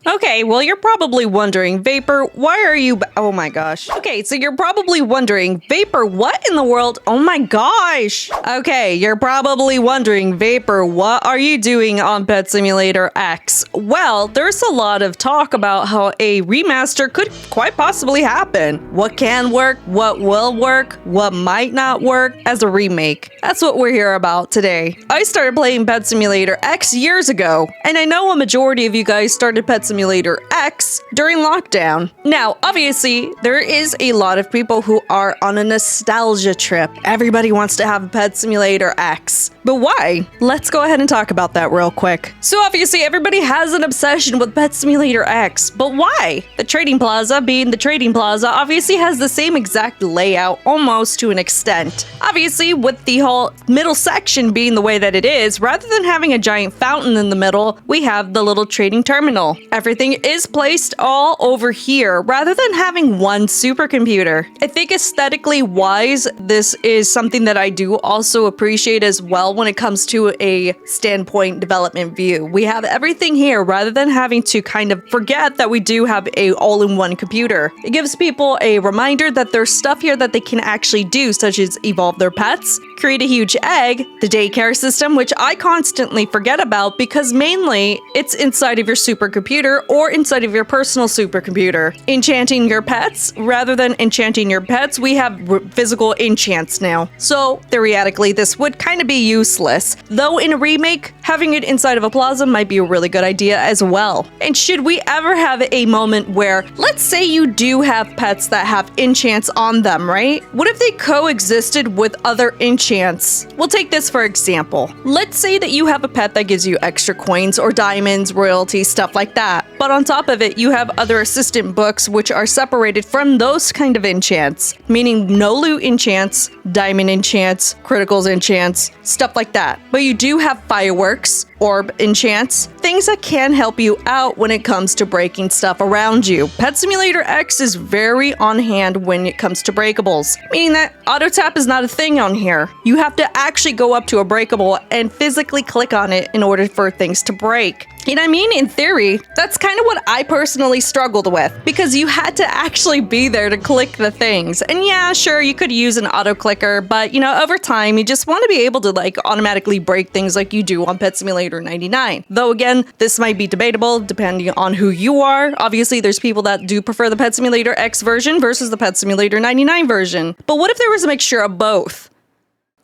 Okay, well, you're probably wondering, Vapor, why are you oh my gosh. Okay, so you're probably wondering, Vapor, what in the world? Oh my gosh. Okay, you're probably wondering, Vapor, what are you doing on Pet Simulator X? Well, there's a lot of talk about how a remaster could quite possibly happen. What can work, what will work, what might not work as a remake. That's what we're here about today. I started playing Pet Simulator X years ago, and I know a majority of you guys started Pet Simulator X during lockdown. Now, obviously, there is a lot of people who are on a nostalgia trip. Everybody wants to have a Pet Simulator X. But why? Let's go ahead and talk about that real quick. So obviously, everybody has an obsession with Pet Simulator X, but why? The Trading Plaza, being the Trading Plaza, obviously has the same exact layout almost to an extent. Obviously, with the whole middle section being the way that it is, rather than having a giant fountain in the middle, we have the little trading terminal. Everything is placed all over here rather than having one supercomputer. I think aesthetically wise, this is something that I do also appreciate as well when it comes to a standpoint development view. We have everything here rather than having to kind of forget that we do have a all-in-one computer. It gives people a reminder that there's stuff here that they can actually do, such as evolve their pets, create a huge egg, the daycare system, which I constantly forget about because mainly it's inside of your supercomputer or inside of your personal supercomputer. Enchanting your pets, rather than enchanting your pets, we have physical enchants now. So theoretically, this would kind of be useless. Though in a remake, having it inside of a plaza might be a really good idea as well. And should we ever have a moment where, let's say you do have pets that have enchants on them, right? What if they coexisted with other enchants? We'll take this for example. Let's say that you have a pet that gives you extra coins or diamonds, royalty, stuff like that. But on top of it, you have other assistant books which are separated from those kind of enchants, meaning no loot enchants, diamond enchants, criticals enchants, stuff like that. But you do have fireworks, orb enchants, things that can help you out when it comes to breaking stuff around you. Pet Simulator X is very on hand when it comes to breakables, meaning that auto tap is not a thing on here. You have to actually go up to a breakable and physically click on it in order for things to break. And I mean, in theory, that's kind of what I personally struggled with, because you had to actually be there to click the things. And yeah, sure, you could use an auto clicker, but you know, over time, you just want to be able to like automatically break things like you do on Pet Simulator 99. Though again, this might be debatable depending on who you are. Obviously, there's people that do prefer the Pet Simulator X version versus the Pet Simulator 99 version. But what if there was a mixture of both?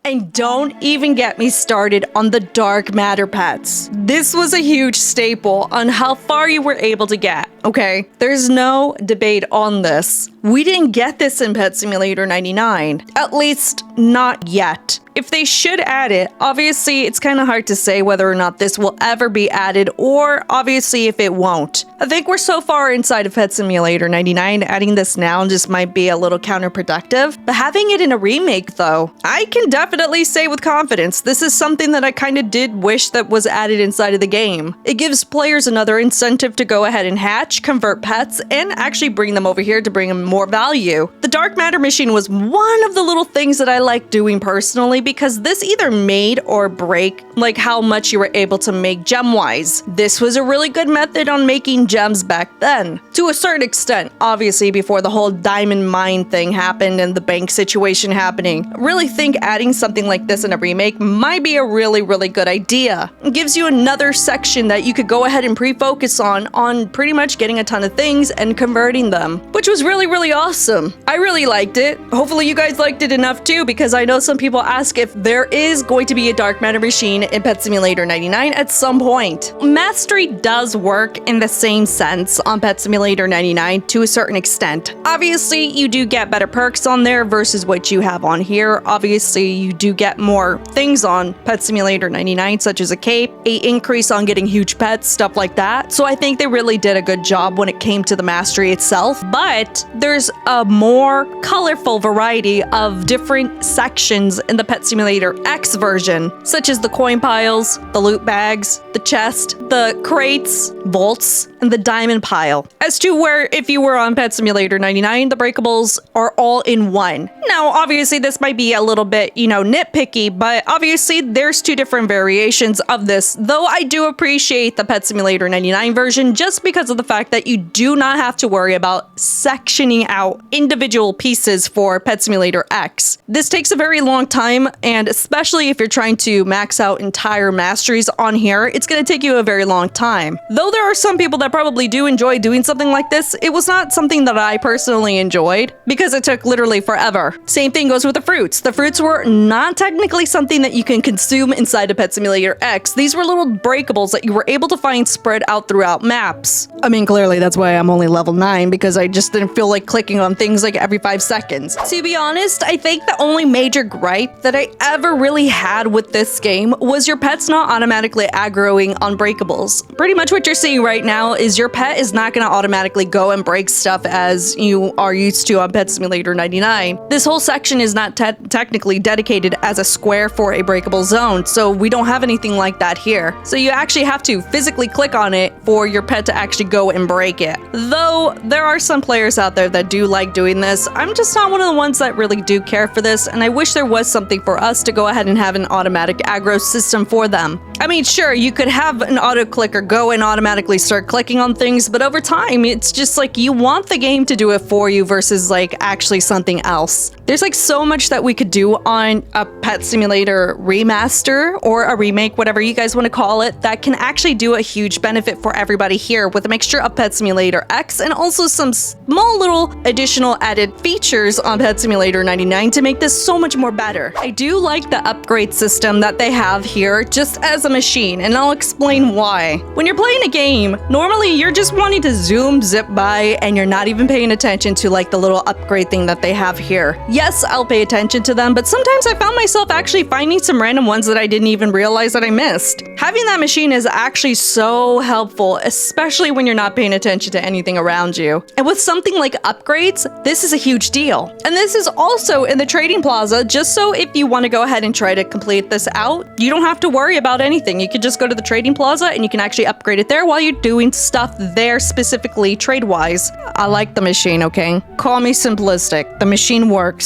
And don't even get me started on the dark matter pets. This was a huge staple on how far you were able to get, okay? There's no debate on this. We didn't get this in Pet Simulator 99, at least not yet. If they should add it, obviously it's kind of hard to say whether or not this will ever be added, or obviously if it won't. I think we're so far inside of Pet Simulator 99, adding this now just might be a little counterproductive. But having it in a remake though, I can definitely say with confidence, this is something that I kind of did wish that was added inside of the game. It gives players another incentive to go ahead and hatch, convert pets, and actually bring them over here to bring them more value. The dark matter machine was one of the little things that I like doing personally, because this either made or break like how much you were able to make gem-wise. This was a really good method on making gems back then. To a certain extent, obviously before the whole diamond mine thing happened and the bank situation happening. I really think adding something like this in a remake might be a really good idea. It gives you another section that you could go ahead and pre-focus on pretty much getting a ton of things and converting them, which was really awesome. I really liked it. Hopefully you guys liked it enough too, because I know some people ask if there is going to be a dark matter machine in Pet Simulator 99 at some point. Mastery does work in the same sense on Pet Simulator 99 to a certain extent. Obviously, you do get better perks on there versus what you have on here. Obviously, you do get more things on Pet Simulator 99, such as a cape, a increase on getting huge pets, stuff like that. So I think they really did a good job when it came to the mastery itself. But there there's a more colorful variety of different sections in the Pet Simulator X version, such as the coin piles, the loot bags, the chest, the crates, vaults, and the diamond pile. As to where if you were on Pet Simulator 99, the breakables are all in one. Now, obviously, this might be a little bit, nitpicky, but obviously there's two different variations of this, though I do appreciate the Pet Simulator 99 version just because of the fact that you do not have to worry about sectioning out individual pieces for Pet Simulator X. This takes a very long time, and especially if you're trying to max out entire masteries on here, it's going to take you a very long time. Though there are some people that probably do enjoy doing something like this, it was not something that I personally enjoyed because it took literally forever. Same thing goes with the fruits. The fruits were not technically something that you can consume inside of Pet Simulator X. These were little breakables that you were able to find spread out throughout maps. I mean, clearly that's why I'm only level 9, because I just didn't feel like clicking on things like every 5 seconds. To be honest, I think the only major gripe that I ever really had with this game was your pet's not automatically aggroing on breakables. Pretty much what you're seeing right now is your pet is not going to automatically go and break stuff as you are used to on Pet Simulator 99. This whole section is not technically dedicated as a square for a breakable zone, so we don't have anything like that here. So you actually have to physically click on it for your pet to actually go and break it. Though there are some players out there that do like doing this, I'm just not one of the ones that really do care for this, and I wish there was something for us to go ahead and have an automatic aggro system for them. I mean, sure, you could have an auto clicker go and automatically start clicking on things, but over time, it's just like you want the game to do it for you versus like actually something else. There's like so much that we could do on a Pet Simulator Remaster or a remake, whatever you guys want to call it, that can actually do a huge benefit for everybody here with a mixture of Pet Simulator X and also some small little additional added features on Pet Simulator 99 to make this so much more better. I do like the upgrade system that they have here just as a machine, and I'll explain why. When you're playing a game, normally you're just wanting to zoom, zip by, and you're not even paying attention to like the little upgrade thing that they have here. Yes, I'll pay attention to them, but sometimes I found myself actually finding some random ones that I didn't even realize that I missed. Having that machine is actually so helpful, especially when you're not paying attention to anything around you. And with something like upgrades, this is a huge deal. And this is also in the trading plaza, just so if you want to go ahead and try to complete this out, you don't have to worry about anything. You could just go to the trading plaza and you can actually upgrade it there while you're doing stuff there specifically trade-wise. I like the machine, okay? Call me simplistic. The machine works.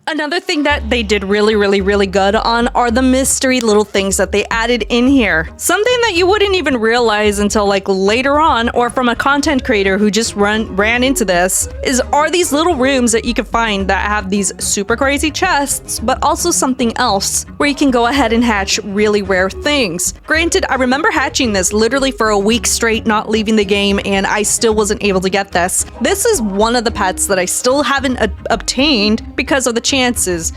Another thing that they did really good on are the mystery little things that they added in here. Something that you wouldn't even realize until like later on, or from a content creator who just ran into this, are these little rooms that you can find that have these super crazy chests, but also something else where you can go ahead and hatch really rare things. Granted, I remember hatching this literally for a week straight, not leaving the game, and I still wasn't able to get this. This is one of the pets that I still haven't obtained because of the chances.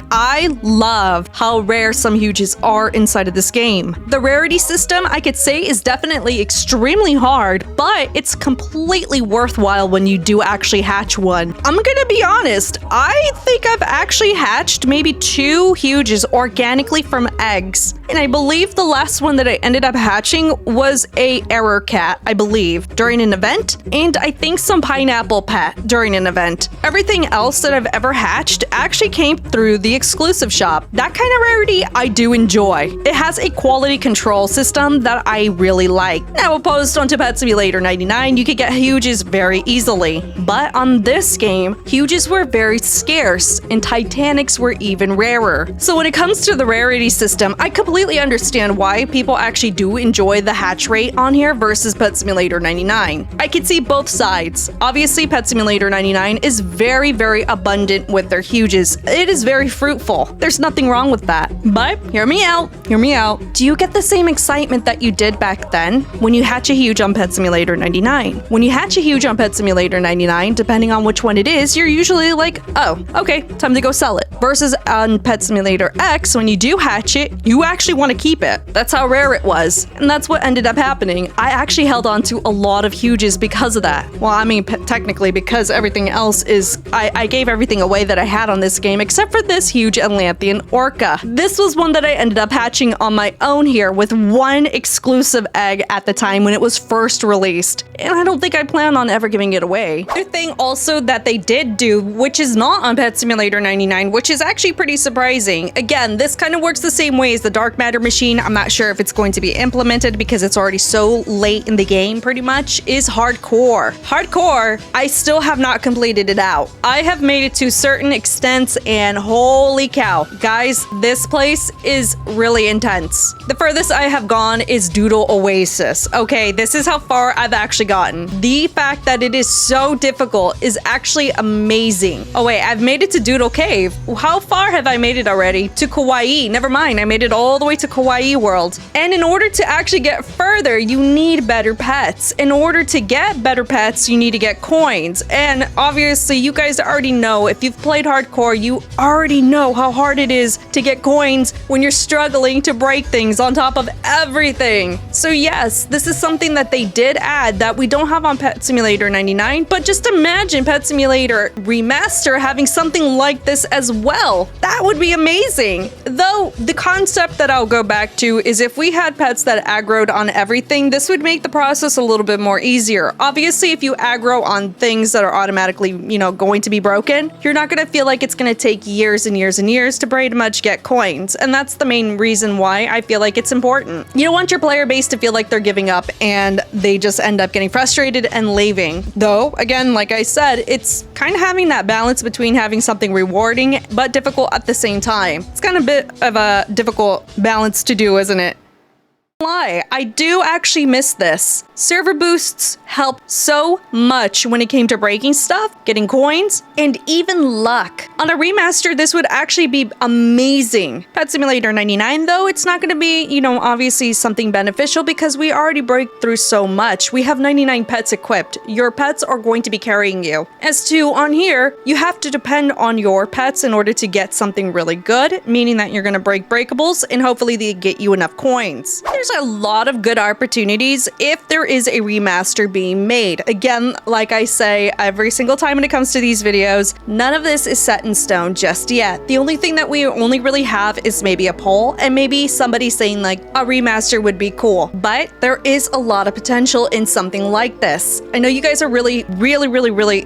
I love how rare some huges are inside of this game. The rarity system, I could say, is definitely extremely hard, but it's completely worthwhile when you do actually hatch one. I'm gonna be honest, I think I've actually hatched maybe 2 huges organically from eggs, and I believe the last one that I ended up hatching was a error cat, I believe, during an event, and I think some pineapple pet during an event. Everything else that I've ever hatched actually came through the exclusive shop. That kind of rarity I do enjoy. It has a quality control system that I really like. Now, opposed onto Pet Simulator 99, you could get huges very easily, but on this game, huges were very scarce and Titanics were even rarer. So when it comes to the rarity system, I completely understand why people actually do enjoy the hatch rate on here versus Pet Simulator 99. I can see both sides. Obviously, Pet Simulator 99 is very abundant with their huges. It is very fruitful. There's nothing wrong with that. But hear me out. Do you get the same excitement that you did back then when you hatch a huge on Pet Simulator 99? When you hatch a huge on Pet Simulator 99, depending on which one it is, you're usually like, oh, okay, time to go sell it. versus on Pet Simulator X, when you do hatch it, you actually want to keep it. That's how rare it was. And that's what ended up happening. I actually held on to a lot of huges because of that. Well, I mean, technically, because everything else is, I gave everything away that I had on this game, except for this huge Atlantean orca. This was one that I ended up hatching on my own here with one exclusive egg at the time when it was first released. And I don't think I plan on ever giving it away. Another thing also that they did do, which is not on Pet Simulator 99, which is actually pretty surprising. Again, this kind of works the same way as the dark matter machine. I'm not sure if it's going to be implemented because it's already so late in the game, pretty much, is hardcore. Hardcore, I still have not completed it out. I have made it to certain extents and holy cow, guys, this place is really intense. The furthest I have gone is Doodle Oasis. Okay, this is how far I've actually gotten. The fact that it is so difficult is actually amazing. Oh wait, I've made it to Doodle Cave. How far have I made it already? To Kawaii. Never mind, I made it all the way to Kawaii World. And in order to actually get further, you need better pets. In order to get better pets, you need to get coins. And obviously, you guys already know, if you've played hardcore, you already know how hard it is to get coins when you're struggling to break things on top of everything. So yes, this is something that they did add that we don't have on Pet Simulator 99, but just imagine Pet Simulator Remaster having something like this as well. That would be amazing. Though the concept that I'll go back to is if we had pets that aggroed on everything, this would make the process a little bit more easier. Obviously, if you aggro on things that are automatically, going to be broken, you're not going to feel like it's going to take years and years and years to pretty much get coins. And that's the main reason why I feel like it's important. You don't want your player base to feel like they're giving up and they just end up getting frustrated and leaving. Though, again, like I said, it's kind of having that balance between having something rewarding but difficult at the same time. It's kind of a bit of a difficult balance to do, isn't it? Lie, I do actually miss this. Server boosts help so much when it came to breaking stuff, getting coins, and even luck. On a remaster, this would actually be amazing. Pet Simulator 99, though, it's not going to be, obviously something beneficial because we already break through so much. We have 99 pets equipped. Your pets are going to be carrying you. As to on here, you have to depend on your pets in order to get something really good, meaning that you're going to break breakables and hopefully they get you enough coins. There's a lot of good opportunities if there is a remaster being made. Again, like I say every single time when it comes to these videos, none of this is set in stone just yet. The only thing that we only really have is maybe a poll and maybe somebody saying like a remaster would be cool. But there is a lot of potential in something like this. I know you guys are really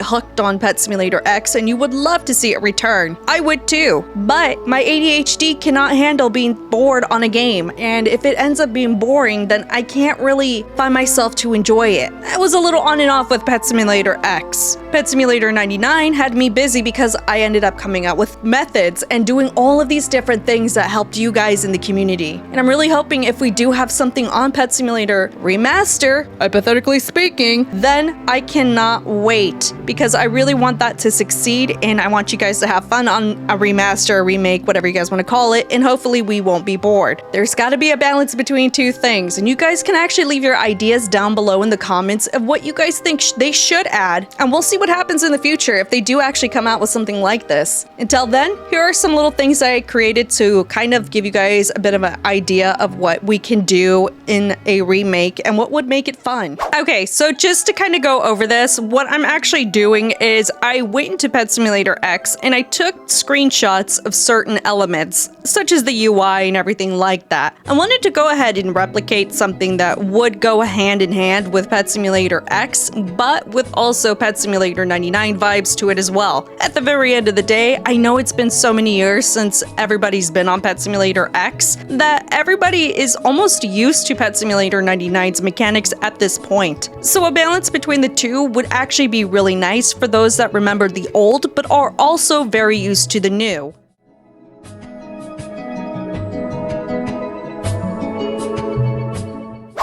hooked on Pet Simulator X and you would love to see it return. I would too. But my ADHD cannot handle being bored on a game, and if it ends up being boring, then I can't really find myself to enjoy it. I was a little on and off with Pet Simulator X. Pet Simulator 99 had me busy because I ended up coming out with methods and doing all of these different things that helped you guys in the community. And I'm really hoping if we do have something on Pet Simulator Remaster, hypothetically speaking, then I cannot wait because I really want that to succeed and I want you guys to have fun on a remaster, a remake, whatever you guys want to call it, and hopefully we won't be bored. There's got to be a balance between two things, and you guys can actually leave your ideas down below in the comments of what you guys think they should add, and we'll see what happens in the future if they do actually come out with something like this. Until then, here are some little things I created to kind of give you guys a bit of an idea of what we can do in a remake and what would make it fun. Okay, so just to kind of go over this, what I'm actually doing is I went into Pet Simulator X and I took screenshots of certain elements, such as the UI and everything like that. I wanted to go ahead and replicate something that would go hand in hand with Pet Simulator X, but with also Pet Simulator 99 vibes to it as well. At the very end of the day, I know it's been so many years since everybody's been on Pet Simulator X that everybody is almost used to Pet Simulator 99's mechanics at this point. So a balance between the two would actually be really nice for those that remember the old but are also very used to the new.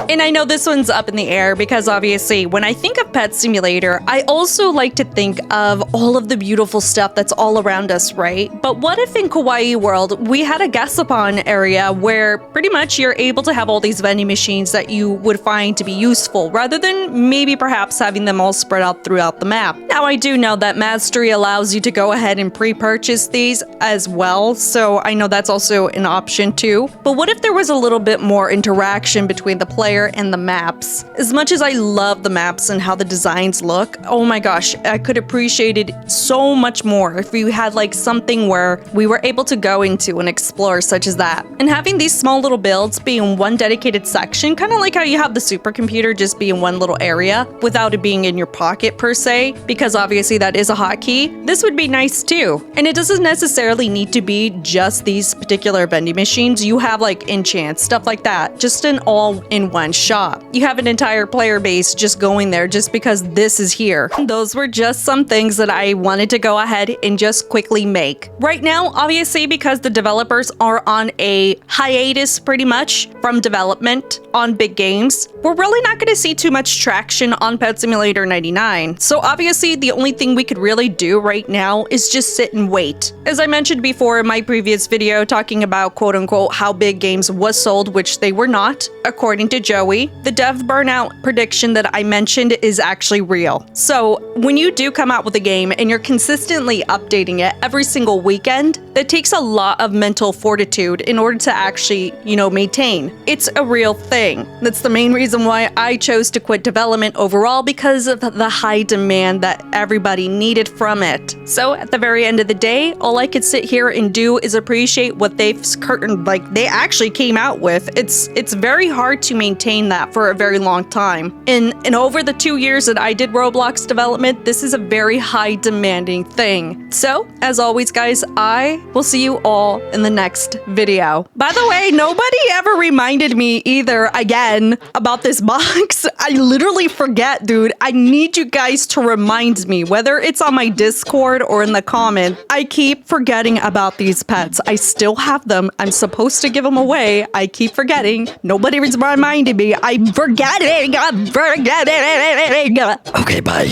And I know this one's up in the air because obviously when I think of Pet Simulator, I also like to think of all of the beautiful stuff that's all around us, right? But what if in Kawaii World, we had a Gasapon area where pretty much you're able to have all these vending machines that you would find to be useful, rather than maybe perhaps having them all spread out throughout the map. Now, I do know that Mastery allows you to go ahead and pre-purchase these as well, so I know that's also an option too. But what if there was a little bit more interaction between the player and the maps? As much as I love the maps and how the designs look, oh my gosh, I could appreciate it so much more if we had like something where we were able to go into and explore such as that. And having these small little builds be in one dedicated section, kind of like how you have the supercomputer just be in one little area without it being in your pocket per se, because obviously that is a hotkey. This would be nice too. And it doesn't necessarily need to be just these particular vending machines. You have like enchants, stuff like that, just an all-in-one shop. You have an entire player base just going there just because this is here. Those were just some things that I wanted to go ahead and just quickly make. Right now, obviously, because the developers are on a hiatus pretty much from development on big games, we're really not going to see too much traction on Pet Simulator 99. So obviously, the only thing we could really do right now is just sit and wait. As I mentioned before in my previous video talking about quote-unquote how big games was sold, which they were not, according to Joey, the dev burnout prediction that I mentioned is actually real. So when you do come out with a game and you're consistently updating it every single weekend, that takes a lot of mental fortitude in order to actually, maintain. It's a real thing. That's the main reason why I chose to quit development overall, because of the high demand that everybody needed from it. So at the very end of the day, all I could sit here and do is appreciate what they actually came out with. It's very hard to maintain that for a very long time. And over the 2 years that I did Roblox development, this is a very high demanding thing. So as always, guys, I will see you all in the next video. By the way, nobody ever reminded me either again about this box. I literally forget, dude. I need you guys to remind me, whether it's on my Discord or in the comment. I keep forgetting about these pets. I still have them. I'm supposed to give them away. I keep forgetting. Nobody reminded me. I'm forgetting. Okay, bye.